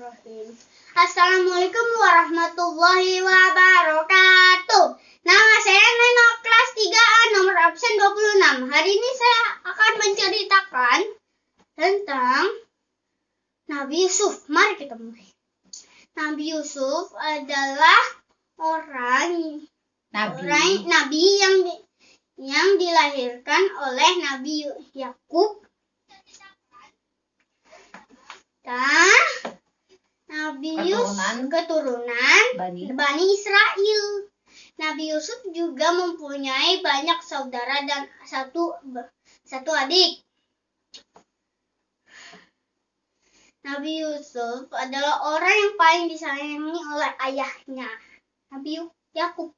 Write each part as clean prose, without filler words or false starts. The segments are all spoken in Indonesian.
Bismillahirrahmanirrahim. Assalamualaikum warahmatullahi wabarakatuh. Nama saya Neno, kelas 3A, nomor absen 26. Hari ini saya akan menceritakan tentang Nabi Yusuf. Mari kita mulai. Nabi Yusuf adalah nabi yang dilahirkan oleh Nabi Yakub dan Nabi Yusuf keturunan Bani Israel. Nabi Yusuf juga mempunyai banyak saudara dan satu adik. Nabi Yusuf adalah orang yang paling disayangi oleh ayahnya, Nabi Yakub.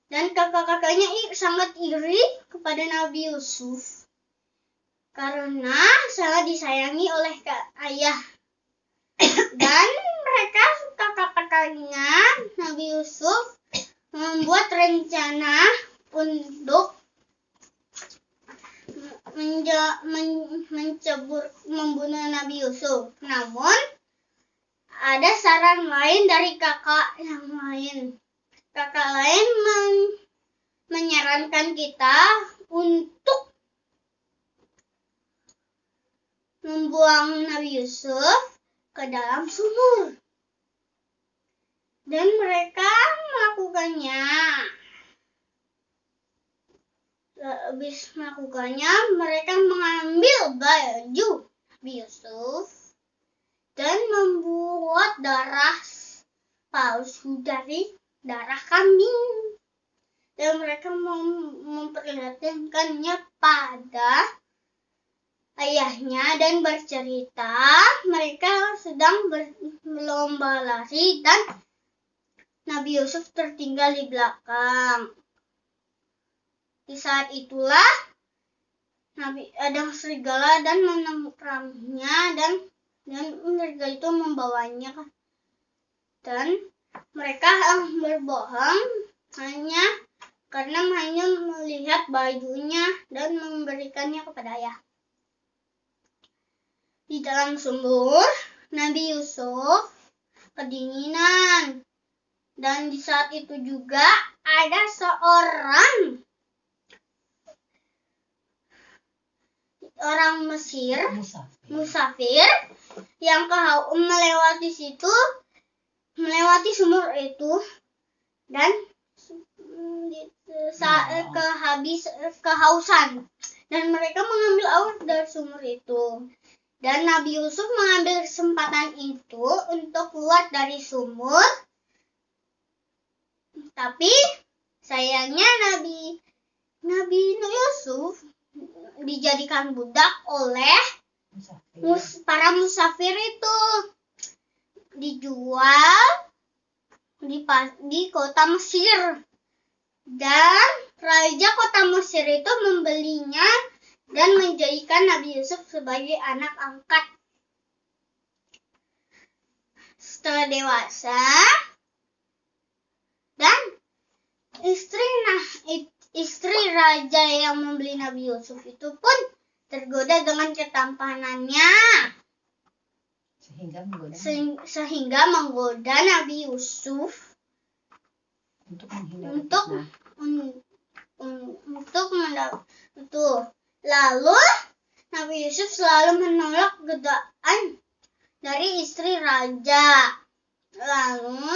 Dan kakak-kakaknya sangat iri kepada Nabi Yusuf karena sangat disayangi oleh ayah. Dan mereka, kakak-kakaknya Nabi Yusuf, membuat rencana untuk membunuh Nabi Yusuf. Namun ada saran lain dari kakak yang lain. Kakak lain menyarankan kita untuk membuang Nabi Yusuf ke dalam sumur. Dan mereka melakukannya. Habis melakukannya, mereka mengambil baju Nabi Yusuf dan membuat darah palsu dari darah kambing. Dan mereka memperlihatkannya pada ayahnya dan bercerita mereka sedang berlomba lari dan Nabi Yusuf tertinggal di belakang. Di saat itulah ada serigala dan menemukannya dan serigala itu membawanya. Dan mereka berbohong karena hanya melihat bajunya dan memberikannya kepada ayah. Di dalam sumur, Nabi Yusuf kedinginan. Dan di saat itu juga ada seorang Mesir, musafir yang melewati sumur itu dan kehausan. Dan mereka mengambil air dari sumur itu. Dan Nabi Yusuf mengambil kesempatan itu untuk keluar dari sumur. Tapi sayangnya Nabi Yusuf dijadikan budak oleh para musafir itu. Dijual di kota Mesir. Dan raja kota Mesir itu membelinya dan menjadikan Nabi Yusuf sebagai anak angkat. Setelah dewasa, dan istri raja yang membeli Nabi Yusuf itu pun tergoda dengan ketampanannya sehingga menggoda Nabi Yusuf Lalu Nabi Yusuf selalu menolak godaan dari istri raja. Lalu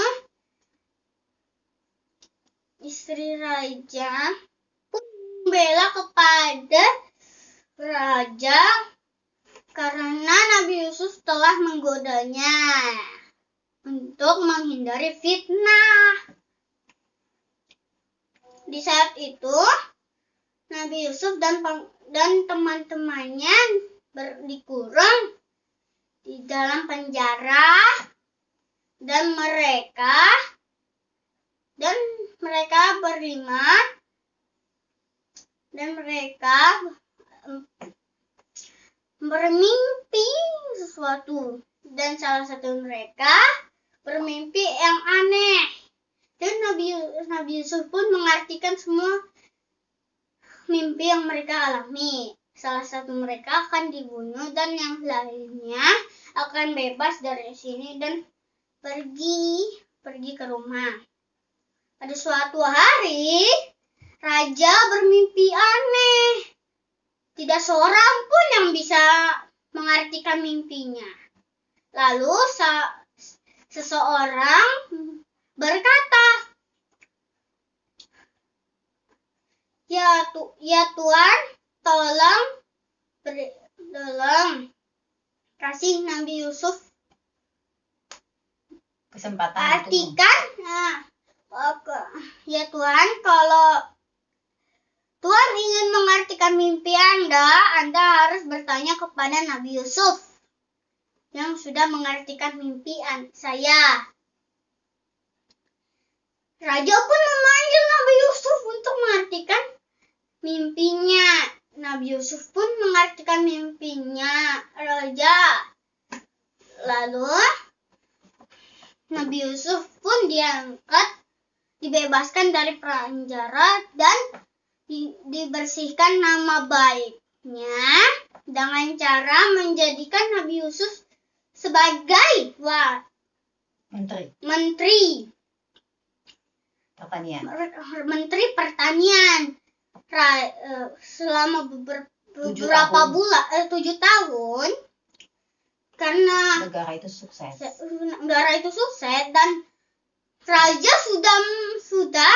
istri raja pun membela kepada raja karena Nabi Yusuf telah menggodanya untuk menghindari fitnah. Di saat itu Nabi Yusuf dan teman-temannya dikurung di dalam penjara dan mereka berlima dan mereka bermimpi sesuatu, dan salah satu mereka bermimpi yang aneh. Dan Nabi Yusuf pun mengartikan semua mimpi yang mereka alami. Salah satu mereka akan dibunuh dan yang lainnya akan bebas dari sini dan pergi ke rumah. Pada suatu hari, raja bermimpi aneh. Tidak seorang pun yang bisa mengartikan mimpinya. Lalu seseorang berkata, Ya Tuhan, tolong kasih Nabi Yusuf kesempatan artikan. Ya Tuhan, kalau Tuhan ingin mengartikan mimpi Anda harus bertanya kepada Nabi Yusuf yang sudah mengartikan mimpi saya. Raja pun memanggil Nabi Yusuf untuk mengartikan mimpinya. Nabi Yusuf pun mengartikan mimpinya raja. Lalu Nabi Yusuf pun dibebaskan dari penjara dan dibersihkan nama baiknya dengan cara menjadikan Nabi Yusuf sebagai menteri pertanian selama beberapa bulan 7 tahun, karena negara itu sukses dan raja sudah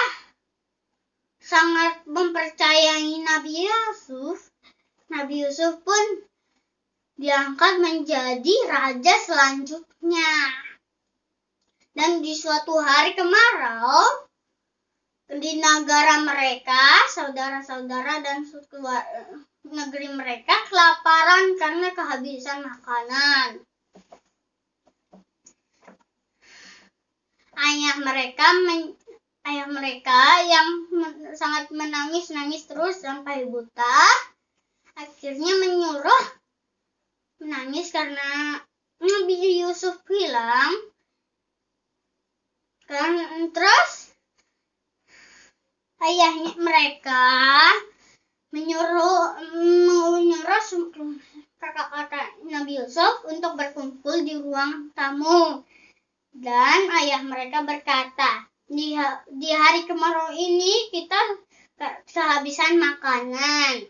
sangat mempercayai Nabi Yusuf. Nabi Yusuf pun diangkat menjadi raja selanjutnya. Dan di suatu hari kemarau, di negara mereka, saudara-saudara dan negeri mereka kelaparan karena kehabisan makanan. Ayah mereka yang sangat menangis terus sampai buta, akhirnya menyuruh menangis karena Nabi Yusuf hilang. Terus ayahnya mereka menyuruh kakak-kakak Nabi Yusuf untuk berkumpul di ruang tamu. Dan ayah mereka berkata, di hari kemarau ini kita kehabisan makanan.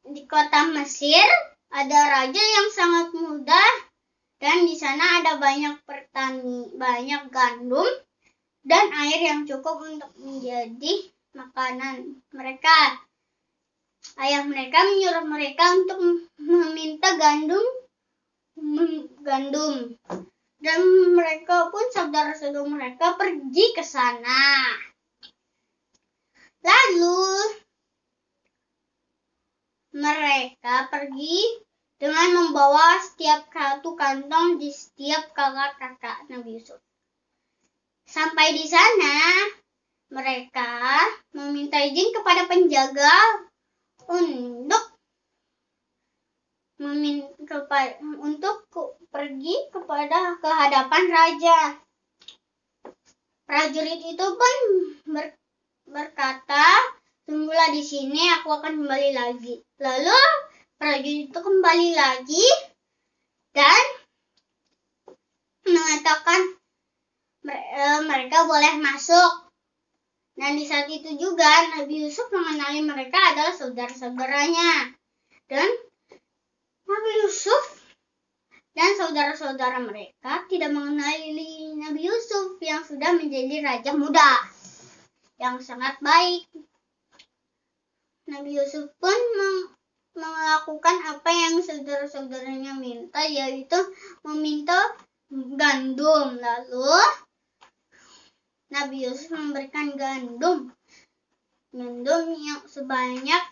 Di kota Mesir ada raja yang sangat muda dan di sana ada banyak gandum dan air yang cukup untuk menjadi makanan mereka. Ayah mereka menyuruh mereka untuk meminta gandum. Dan mereka pun, saudara-saudara mereka pergi ke sana. Lalu mereka pergi dengan membawa setiap satu kantong di setiap kakak-kakak Nabi Yusuf. Sampai di sana, mereka meminta izin kepada penjaga untuk pergi ke hadapan raja. Prajurit itu pun berkata, "Tunggulah di sini, aku akan kembali lagi." Lalu prajurit itu kembali lagi dan mengatakan mereka boleh masuk. Dan di saat itu juga Nabi Yusuf mengenali mereka adalah saudara-saudaranya. Dan Nabi Yusuf dan saudara-saudara mereka tidak mengenali Nabi Yusuf yang sudah menjadi raja muda yang sangat baik. Nabi Yusuf pun melakukan apa yang saudara-saudaranya minta, yaitu meminta gandum. Lalu Nabi Yusuf memberikan gandum yang sebanyak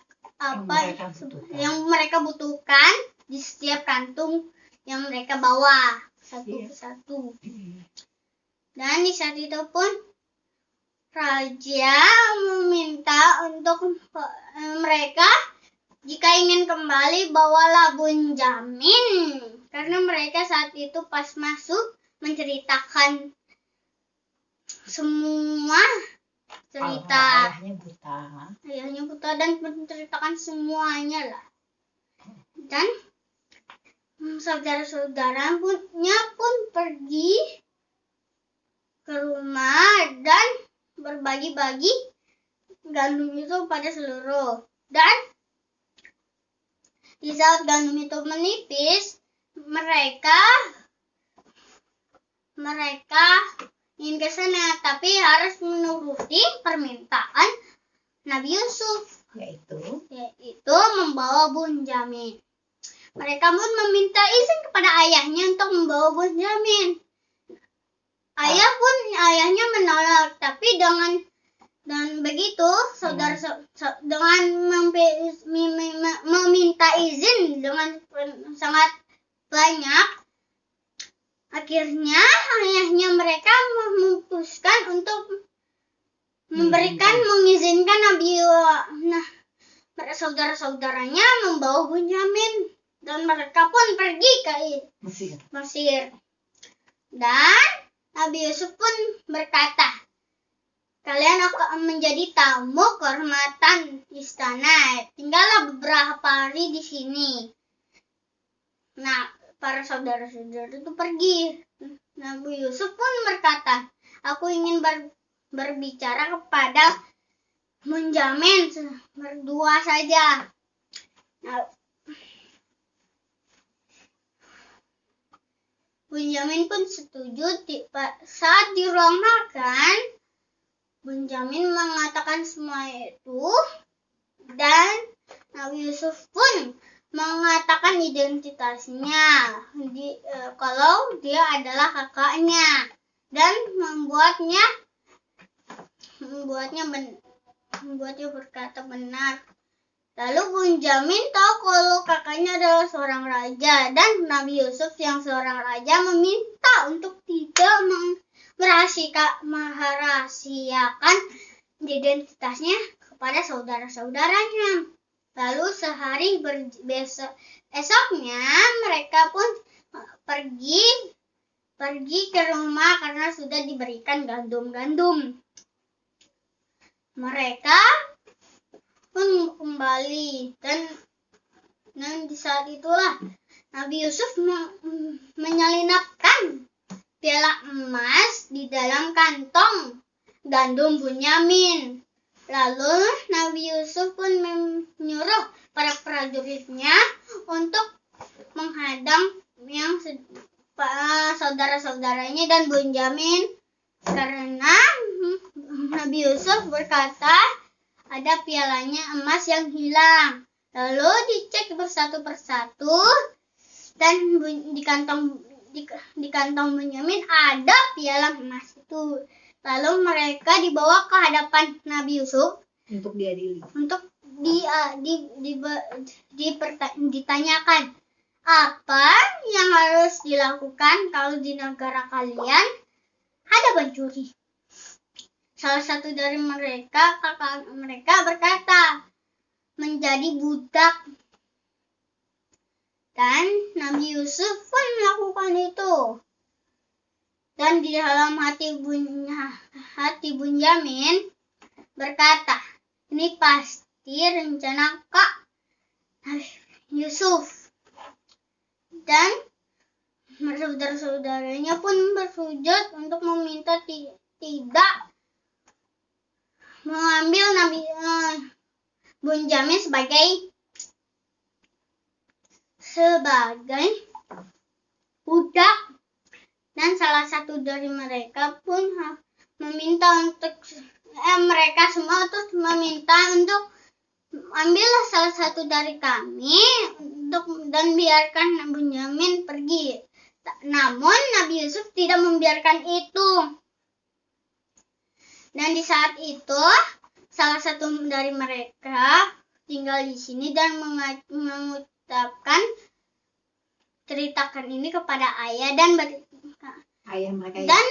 yang mereka butuhkan di setiap kantung yang mereka bawa satu persatu. Dan di saat itu pun raja meminta untuk mereka, jika ingin kembali bawalah bunjamin, karena mereka saat itu pas masuk menceritakan semua cerita. Ayahnya buta dan menceritakan semuanya lah. Dan saudara-saudaranya pun pergi ke rumah dan berbagi-bagi gandum itu pada seluruh. Dan di saat gandum itu menipis, mereka ingin ke sana, tapi harus menuruti permintaan Nabi Yusuf, yaitu membawa Bunyamin. Mereka pun meminta izin kepada ayahnya untuk membawa Bunyamin. Ayahnya menolak, tapi dengan begitu dengan meminta izin dengan sangat banyak, akhirnya ayahnya mereka memutuskan untuk mengizinkan saudara-saudaranya membawa Bunyamin, dan mereka pun pergi ke Mesir. Dan Nabi Yusuf pun berkata, kalian akan menjadi tamu kehormatan istana. Tinggallah beberapa hari di sini. Nah, para saudara-saudara itu pergi. Nabi Yusuf pun berkata, aku ingin berbicara kepada Bunyamin berdua saja. Nah, Bunyamin pun setuju. Saat di ruang makan, Bunyamin mengatakan semua itu, dan Nabi Yusuf pun mengatakan identitasnya, kalau dia adalah kakaknya, dan membuatnya berkata benar. Lalu Bunyamin tahu kalau kakaknya adalah seorang raja, dan Nabi Yusuf yang seorang raja meminta untuk tidak merahasiakan identitasnya kepada saudara-saudaranya. Lalu sehari esoknya mereka pun pergi ke rumah karena sudah diberikan gandum-gandum. Mereka pun kembali, dan di saat itulah Nabi Yusuf menyelinapkan piala emas di dalam kantong gandum Bunyamin. Lalu Nabi Yusuf pun menyuruh para prajuritnya untuk menghadang saudara-saudaranya dan Bunyamin, karena Nabi Yusuf berkata ada pialanya emas yang hilang. Lalu dicek bersatu-persatu, dan di kantong Bunyamin ada piala emas itu. Lalu mereka dibawa ke hadapan Nabi Yusuf untuk diadili. Untuk ditanyakan apa yang harus dilakukan kalau di negara kalian ada pencuri. Salah satu dari mereka, kakak mereka, berkata, menjadi budak. Dan Nabi Yusuf pun melakukan itu. Dan di dalam hati Bunyamin berkata, ini pasti rencana Kak Yusuf. Dan saudara-saudaranya pun bersujud untuk meminta tidak mengambil Bunyamin sebagai budak. Dan salah satu dari mereka pun meminta untuk mereka semua terus meminta untuk ambillah salah satu dari kami dan biarkan Bunyamin pergi. Namun Nabi Yusuf tidak membiarkan itu. Dan di saat itu salah satu dari mereka tinggal di sini dan mengucapkan, ceritakan ini kepada ayah dan ayah mereka dan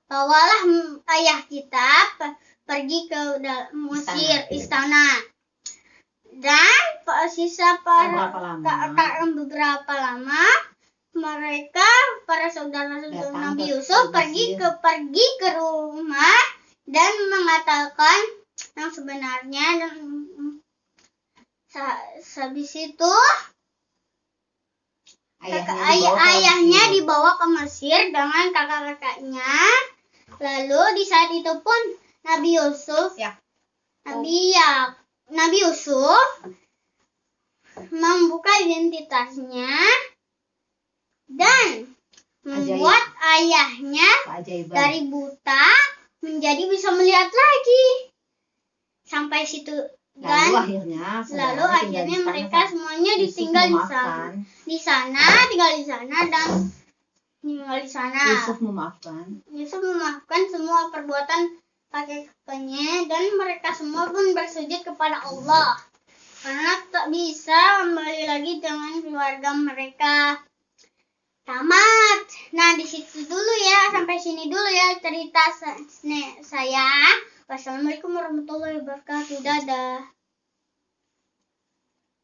bawalah ayah kita pergi ke Mesir, istana. Dan beberapa lama mereka, para saudara-saudara Nabi Yusuf pergi ke rumah dan mengatakan yang sebenarnya, dan Habis itu ayahnya dibawa ke Mesir dengan kakak-kakaknya. Lalu di saat itu pun Nabi Yusuf membuka identitasnya dan membuat ayahnya dari buta menjadi bisa melihat lagi. Sampai situ kan. Lalu akhirnya mereka semuanya ditinggal di sana dan tinggal di sana. Yusuf memaafkan semua perbuatan kakek-kakeknya dan mereka semua pun bersujud kepada Allah karena tak bisa kembali lagi dengan keluarga mereka. Tamat. Nah, di situ dulu ya, sampai sini dulu ya cerita saya. Wassalamualaikum warahmatullahi wabarakatuh. Dadah.